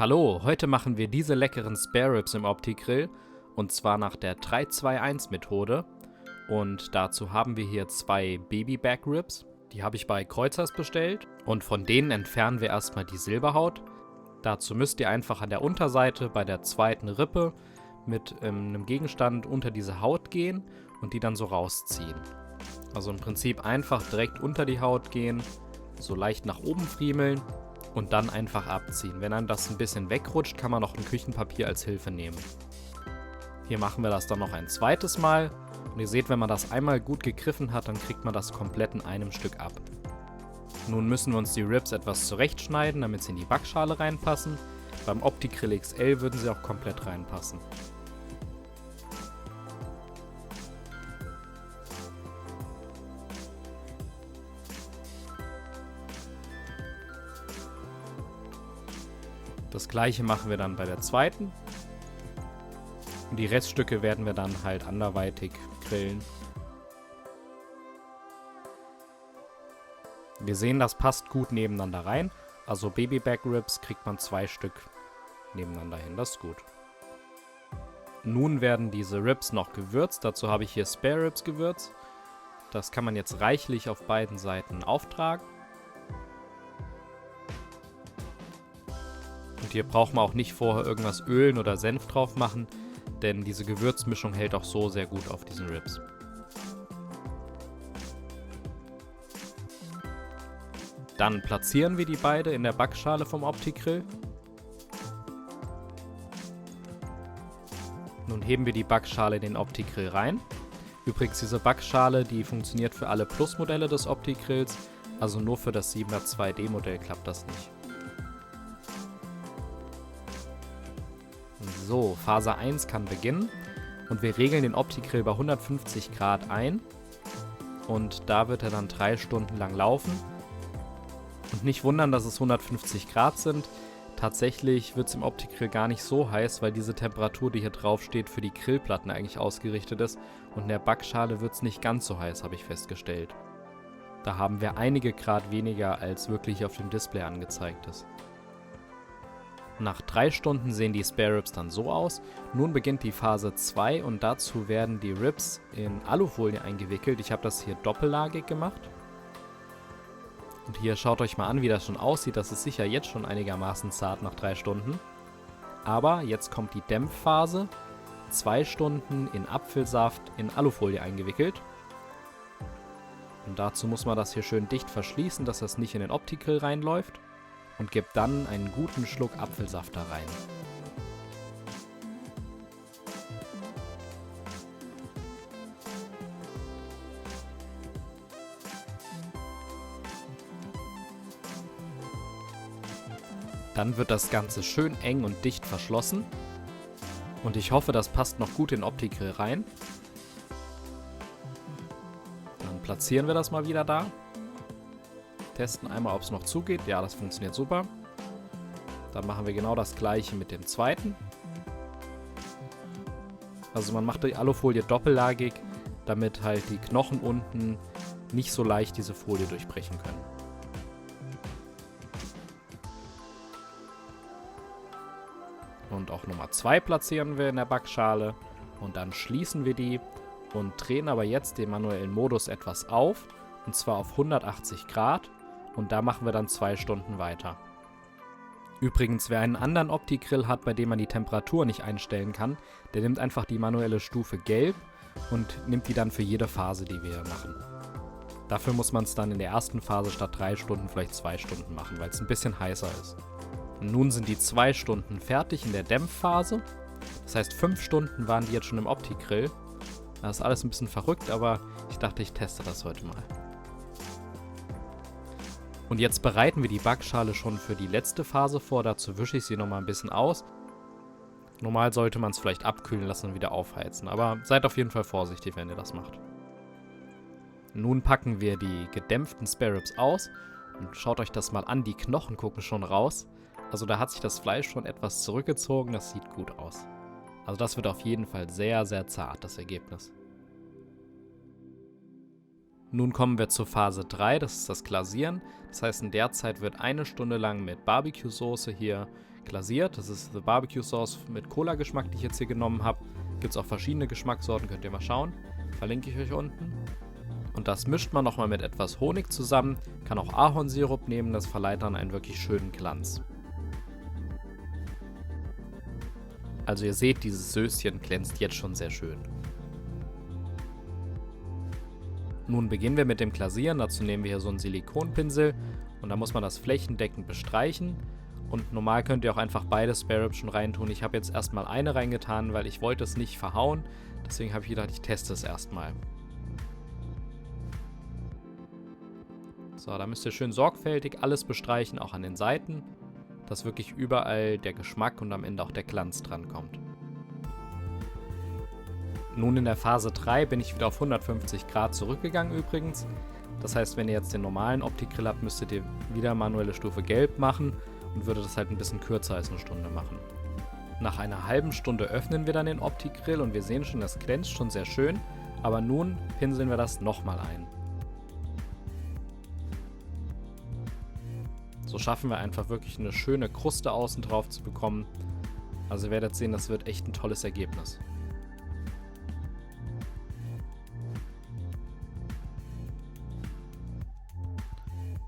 Hallo, heute machen wir diese leckeren Spare Ribs im Opti-Grill und zwar nach der 3-2-1-Methode. Und dazu haben wir hier 2 Baby Back Ribs, die habe ich bei Kreuzers bestellt und von denen entfernen wir erstmal die Silberhaut. Dazu müsst ihr einfach an der Unterseite bei der zweiten Rippe mit einem Gegenstand unter diese Haut gehen und die dann so rausziehen. Also im Prinzip einfach direkt unter die Haut gehen, so leicht nach oben friemeln und dann einfach abziehen. Wenn einem das ein bisschen wegrutscht, kann man noch ein Küchenpapier als Hilfe nehmen. Hier machen wir das dann noch ein zweites Mal. Und ihr seht, wenn man das einmal gut gegriffen hat, dann kriegt man das komplett in einem Stück ab. Nun müssen wir uns die Ribs etwas zurechtschneiden, damit sie in die Backschale reinpassen. Beim Opti-Grill XL würden sie auch komplett reinpassen. Das gleiche machen wir dann bei der zweiten. Und die Reststücke werden wir dann halt anderweitig grillen. Wir sehen, das passt gut nebeneinander rein. Also Baby Back Ribs kriegt man 2 Stück nebeneinander hin. Das ist gut. Nun werden diese Ribs noch gewürzt. Dazu habe ich hier Spare Ribs Gewürz. Das kann man jetzt reichlich auf beiden Seiten auftragen. Und hier braucht man auch nicht vorher irgendwas ölen oder Senf drauf machen, denn diese Gewürzmischung hält auch so sehr gut auf diesen Ribs. Dann platzieren wir die beide in der Backschale vom Opti-Grill. Nun heben wir die Backschale in den Opti-Grill rein. Übrigens, diese Backschale, die funktioniert für alle Plus-Modelle des Opti-Grills, also nur für das 7er 2D-Modell klappt das nicht. So, Phase 1 kann beginnen und wir regeln den Opti-Grill bei 150 Grad ein und da wird er dann 3 Stunden lang laufen. Und nicht wundern, dass es 150 Grad sind. Tatsächlich wird es im Opti-Grill gar nicht so heiß, weil diese Temperatur, die hier drauf steht, für die Grillplatten eigentlich ausgerichtet ist und in der Backschale wird es nicht ganz so heiß, habe ich festgestellt. Da haben wir einige Grad weniger, als wirklich auf dem Display angezeigt ist. Nach 3 Stunden sehen die Spare Ribs dann so aus. Nun beginnt die Phase 2 und dazu werden die Ribs in Alufolie eingewickelt. Ich habe das hier doppellagig gemacht. Und hier schaut euch mal an, wie das schon aussieht. Das ist sicher jetzt schon einigermaßen zart nach 3 Stunden. Aber jetzt kommt die Dämpfphase. 2 Stunden in Apfelsaft in Alufolie eingewickelt. Und dazu muss man das hier schön dicht verschließen, dass das nicht in den Opti-Grill reinläuft. Und gibt dann einen guten Schluck Apfelsaft da rein. Dann wird das Ganze schön eng und dicht verschlossen. Und ich hoffe, das passt noch gut in den Opti-Grill rein. Dann platzieren wir das mal wieder da. Testen einmal, ob es noch zugeht. Ja, das funktioniert super. Dann machen wir genau das gleiche mit dem zweiten. Also man macht die Alufolie doppellagig, damit halt die Knochen unten nicht so leicht diese Folie durchbrechen können. Und auch Nummer 2 platzieren wir in der Backschale. Und dann schließen wir die und drehen aber jetzt den manuellen Modus etwas auf. Und zwar auf 180 Grad. Und da machen wir dann 2 Stunden weiter. Übrigens, wer einen anderen Opti-Grill hat, bei dem man die Temperatur nicht einstellen kann, der nimmt einfach die manuelle Stufe Gelb und nimmt die dann für jede Phase, die wir machen. Dafür muss man es dann in der ersten Phase statt 3 Stunden vielleicht 2 Stunden machen, weil es ein bisschen heißer ist. Und nun sind die 2 Stunden fertig in der Dämpfphase. Das heißt, 5 Stunden waren die jetzt schon im Opti-Grill. Das ist alles ein bisschen verrückt, aber ich dachte, ich teste das heute mal. Und jetzt bereiten wir die Backschale schon für die letzte Phase vor. Dazu wische ich sie nochmal ein bisschen aus. Normal sollte man es vielleicht abkühlen lassen und wieder aufheizen. Aber seid auf jeden Fall vorsichtig, wenn ihr das macht. Nun packen wir die gedämpften Spare Ribs aus. Und schaut euch das mal an. Die Knochen gucken schon raus. Also da hat sich das Fleisch schon etwas zurückgezogen. Das sieht gut aus. Also das wird auf jeden Fall sehr, sehr zart, das Ergebnis. Nun kommen wir zur Phase 3, das ist das Glasieren. Das heißt, in der Zeit wird 1 Stunde lang mit Barbecue-Soße hier glasiert. Das ist die Barbecue-Sauce mit Cola-Geschmack, die ich jetzt hier genommen habe. Gibt es auch verschiedene Geschmackssorten, könnt ihr mal schauen. Verlinke ich euch unten. Und das mischt man nochmal mit etwas Honig zusammen. Kann auch Ahornsirup nehmen, das verleiht dann einen wirklich schönen Glanz. Also ihr seht, dieses Söschen glänzt jetzt schon sehr schön. Nun beginnen wir mit dem Glasieren. Dazu nehmen wir hier so einen Silikonpinsel und da muss man das flächendeckend bestreichen. Und normal könnt ihr auch einfach beide Spare Ribs schon reintun. Ich habe jetzt erstmal eine reingetan, weil ich wollte es nicht verhauen. Deswegen habe ich gedacht, ich teste es erstmal. So, da müsst ihr schön sorgfältig alles bestreichen, auch an den Seiten, dass wirklich überall der Geschmack und am Ende auch der Glanz dran kommt. Nun in der Phase 3 bin ich wieder auf 150 Grad zurückgegangen übrigens. Das heißt, wenn ihr jetzt den normalen Opti-Grill habt, müsstet ihr wieder manuelle Stufe Gelb machen und würde das halt ein bisschen kürzer als eine Stunde machen. Nach einer halben Stunde öffnen wir dann den Opti-Grill und wir sehen schon, das glänzt schon sehr schön, aber nun pinseln wir das nochmal ein. So schaffen wir einfach wirklich eine schöne Kruste außen drauf zu bekommen. Also ihr werdet sehen, das wird echt ein tolles Ergebnis.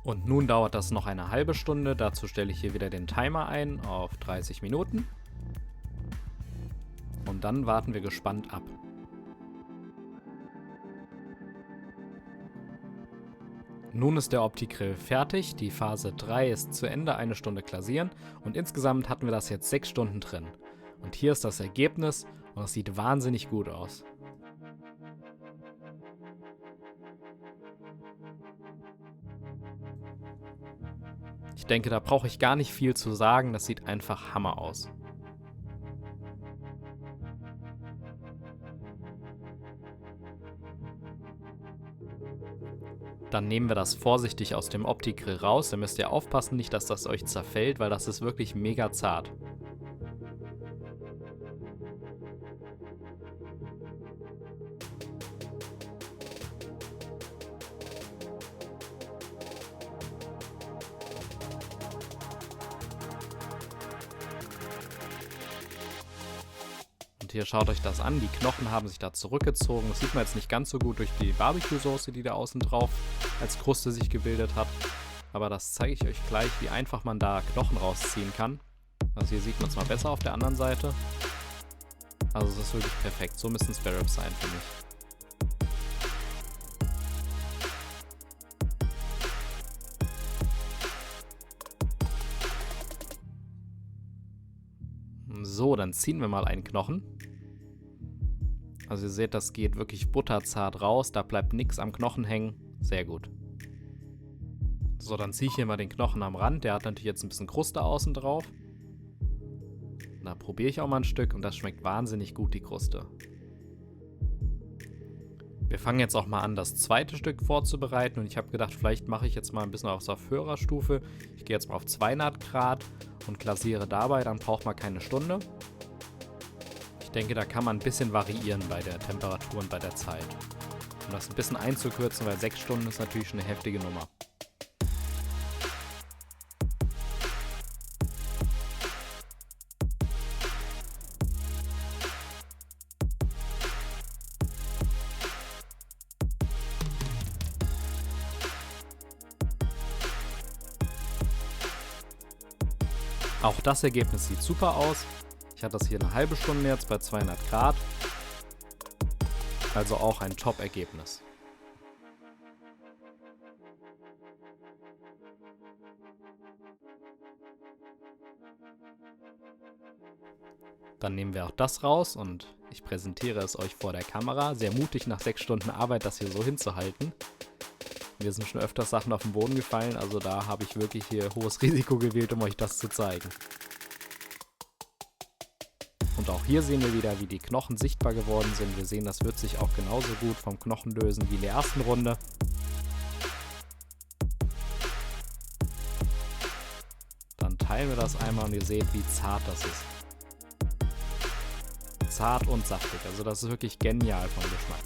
Und nun dauert das noch eine halbe Stunde. Dazu stelle ich hier wieder den Timer ein auf 30 Minuten. Und dann warten wir gespannt ab. Nun ist der Opti-Grill fertig. Die Phase 3 ist zu Ende, 1 Stunde glasieren. Und insgesamt hatten wir das jetzt 6 Stunden drin. Und hier ist das Ergebnis und es sieht wahnsinnig gut aus. Ich denke, da brauche ich gar nicht viel zu sagen, das sieht einfach Hammer aus. Dann nehmen wir das vorsichtig aus dem Opti-Grill raus, da müsst ihr aufpassen, nicht dass das euch zerfällt, weil das ist wirklich mega zart. Und hier schaut euch das an, die Knochen haben sich da zurückgezogen. Das sieht man jetzt nicht ganz so gut durch die Barbecue-Soße, die da außen drauf als Kruste sich gebildet hat. Aber das zeige ich euch gleich, wie einfach man da Knochen rausziehen kann. Also hier sieht man es mal besser auf der anderen Seite. Also es ist wirklich perfekt, so müssen Spare Ribs sein für mich. So, dann ziehen wir mal einen Knochen. Also ihr seht, das geht wirklich butterzart raus, da bleibt nichts am Knochen hängen. Sehr gut. So, dann ziehe ich hier mal den Knochen am Rand. Der hat natürlich jetzt ein bisschen Kruste außen drauf. Da probiere ich auch mal ein Stück und das schmeckt wahnsinnig gut, die Kruste. Wir fangen jetzt auch mal an, das zweite Stück vorzubereiten und ich habe gedacht, vielleicht mache ich jetzt mal ein bisschen auf höherer Stufe. Ich gehe jetzt mal auf 200 Grad und glasiere dabei, dann braucht man keine Stunde. Ich denke, da kann man ein bisschen variieren bei der Temperatur und bei der Zeit. Um das ein bisschen einzukürzen, weil 6 Stunden ist natürlich schon eine heftige Nummer. Auch das Ergebnis sieht super aus. Ich hatte das hier eine halbe Stunde jetzt bei 200 Grad. Also auch ein Top-Ergebnis. Dann nehmen wir auch das raus und ich präsentiere es euch vor der Kamera. Sehr mutig nach 6 Stunden Arbeit, das hier so hinzuhalten. Mir sind schon öfters Sachen auf den Boden gefallen, also da habe ich wirklich hier hohes Risiko gewählt, um euch das zu zeigen. Und auch hier sehen wir wieder, wie die Knochen sichtbar geworden sind. Wir sehen, das wird sich auch genauso gut vom Knochen lösen wie in der ersten Runde. Dann teilen wir das einmal und ihr seht, wie zart das ist. Zart und saftig, also das ist wirklich genial vom Geschmack.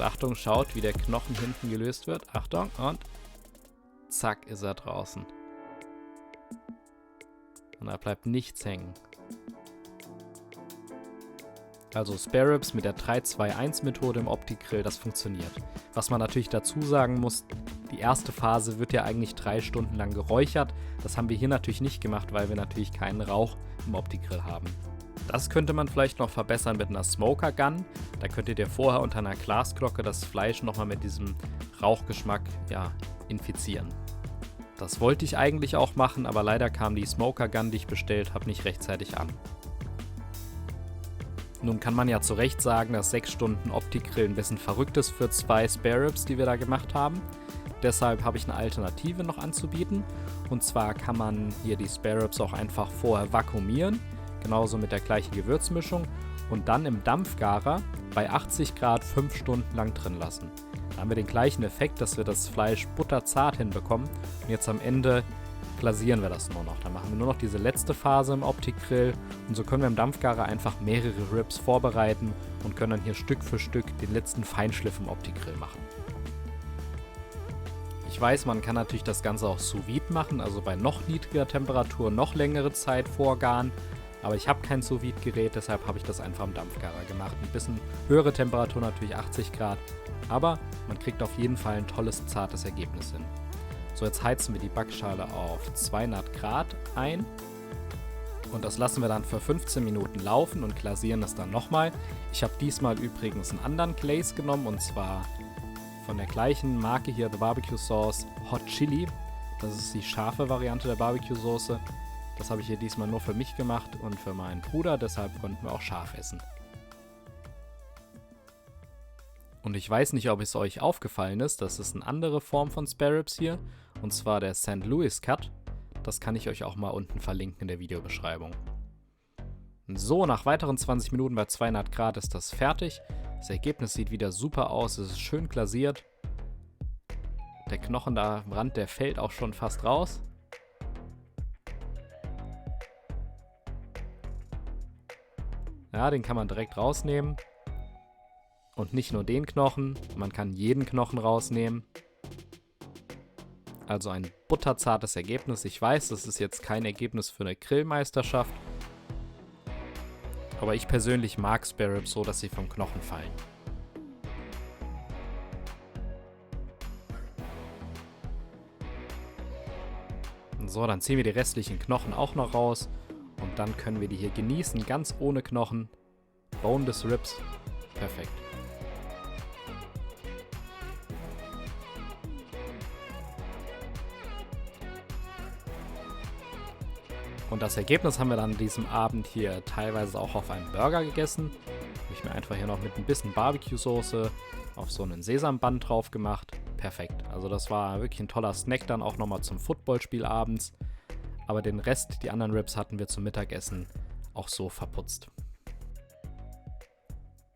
Achtung, schaut, wie der Knochen hinten gelöst wird. Achtung und zack ist er draußen. Und da bleibt nichts hängen. Also Spare Ribs mit der 3-2-1-Methode im Opti-Grill, das funktioniert. Was man natürlich dazu sagen muss, die erste Phase wird ja eigentlich 3 Stunden lang geräuchert. Das haben wir hier natürlich nicht gemacht, weil wir natürlich keinen Rauch im Opti-Grill haben. Das könnte man vielleicht noch verbessern mit einer Smoker Gun. Da könntet ihr vorher unter einer Glasglocke das Fleisch nochmal mit diesem Rauchgeschmack infizieren. Das wollte ich eigentlich auch machen, aber leider kam die Smoker Gun, die ich bestellt habe, nicht rechtzeitig an. Nun kann man ja zu Recht sagen, dass 6 Stunden Opti-Grill ein bisschen verrückt ist für 2 Spare Ribs, die wir da gemacht haben. Deshalb habe ich eine Alternative noch anzubieten. Und zwar kann man hier die Spare Ribs auch einfach vorher vakuumieren, genauso mit der gleichen Gewürzmischung, und dann im Dampfgarer bei 80 Grad 5 Stunden lang drin lassen. Da haben wir den gleichen Effekt, dass wir das Fleisch butterzart hinbekommen. Und jetzt am Ende glasieren wir das nur noch. Dann machen wir nur noch diese letzte Phase im Opti-Grill und so können wir im Dampfgarer einfach mehrere Ribs vorbereiten und können dann hier Stück für Stück den letzten Feinschliff im Opti-Grill machen. Ich weiß, man kann natürlich das Ganze auch sous vide machen, also bei noch niedriger Temperatur noch längere Zeit vorgaren, aber ich habe kein sous vide Gerät, deshalb habe ich das einfach im Dampfgarer gemacht. Ein bisschen höhere Temperatur, natürlich 80 Grad, aber man kriegt auf jeden Fall ein tolles, zartes Ergebnis hin. So, jetzt heizen wir die Backschale auf 200 Grad ein und das lassen wir dann für 15 Minuten laufen und glasieren das dann nochmal. Ich habe diesmal übrigens einen anderen Glaze genommen und zwar von der gleichen Marke hier, The Barbecue Sauce Hot Chili. Das ist die scharfe Variante der Barbecue Soße. Das habe ich hier diesmal nur für mich gemacht und für meinen Bruder, deshalb konnten wir auch scharf essen. Und ich weiß nicht, ob es euch aufgefallen ist, das ist eine andere Form von Spare Ribs hier, und zwar der St. Louis Cut. Das kann ich euch auch mal unten verlinken in der Videobeschreibung. So, nach weiteren 20 Minuten bei 200 Grad ist das fertig. Das Ergebnis sieht wieder super aus, es ist schön glasiert. Der Knochen da am Rand, der fällt auch schon fast raus. Ja, den kann man direkt rausnehmen. Und nicht nur den Knochen, man kann jeden Knochen rausnehmen. Also ein butterzartes Ergebnis. Ich weiß, das ist jetzt kein Ergebnis für eine Grillmeisterschaft. Aber ich persönlich mag Spare Ribs so, dass sie vom Knochen fallen. So, dann ziehen wir die restlichen Knochen auch noch raus. Und dann können wir die hier genießen, ganz ohne Knochen. Boneless Ribs. Perfekt. Und das Ergebnis haben wir dann an diesem Abend hier teilweise auch auf einen Burger gegessen. Habe ich mir einfach hier noch mit ein bisschen Barbecue-Soße auf so einen Sesamband drauf gemacht. Perfekt. Also das war wirklich ein toller Snack dann auch nochmal zum Footballspiel abends. Aber den Rest, die anderen Ribs, hatten wir zum Mittagessen auch so verputzt.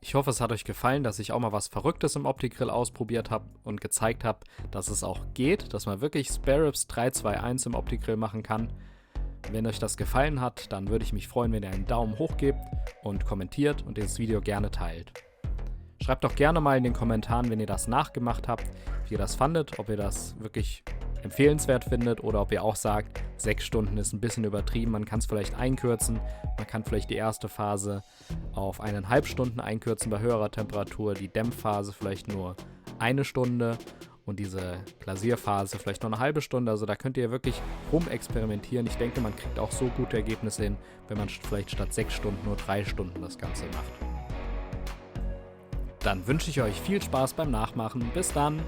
Ich hoffe, es hat euch gefallen, dass ich auch mal was Verrücktes im Opti-Grill ausprobiert habe und gezeigt habe, dass es auch geht, dass man wirklich Spare Ribs 3-2-1 im Opti-Grill machen kann. Wenn euch das gefallen hat, dann würde ich mich freuen, wenn ihr einen Daumen hoch gebt und kommentiert und dieses Video gerne teilt. Schreibt doch gerne mal in den Kommentaren, wenn ihr das nachgemacht habt, wie ihr das fandet, ob ihr das wirklich empfehlenswert findet oder ob ihr auch sagt, 6 Stunden ist ein bisschen übertrieben, man kann es vielleicht einkürzen, man kann vielleicht die erste Phase auf 1,5 Stunden einkürzen bei höherer Temperatur, die Dämpfphase vielleicht nur 1 Stunde und diese Glasierphase vielleicht noch eine halbe Stunde. Also da könnt ihr wirklich rumexperimentieren. Ich denke, man kriegt auch so gute Ergebnisse hin, wenn man vielleicht statt 6 Stunden nur 3 Stunden das Ganze macht. Dann wünsche ich euch viel Spaß beim Nachmachen. Bis dann!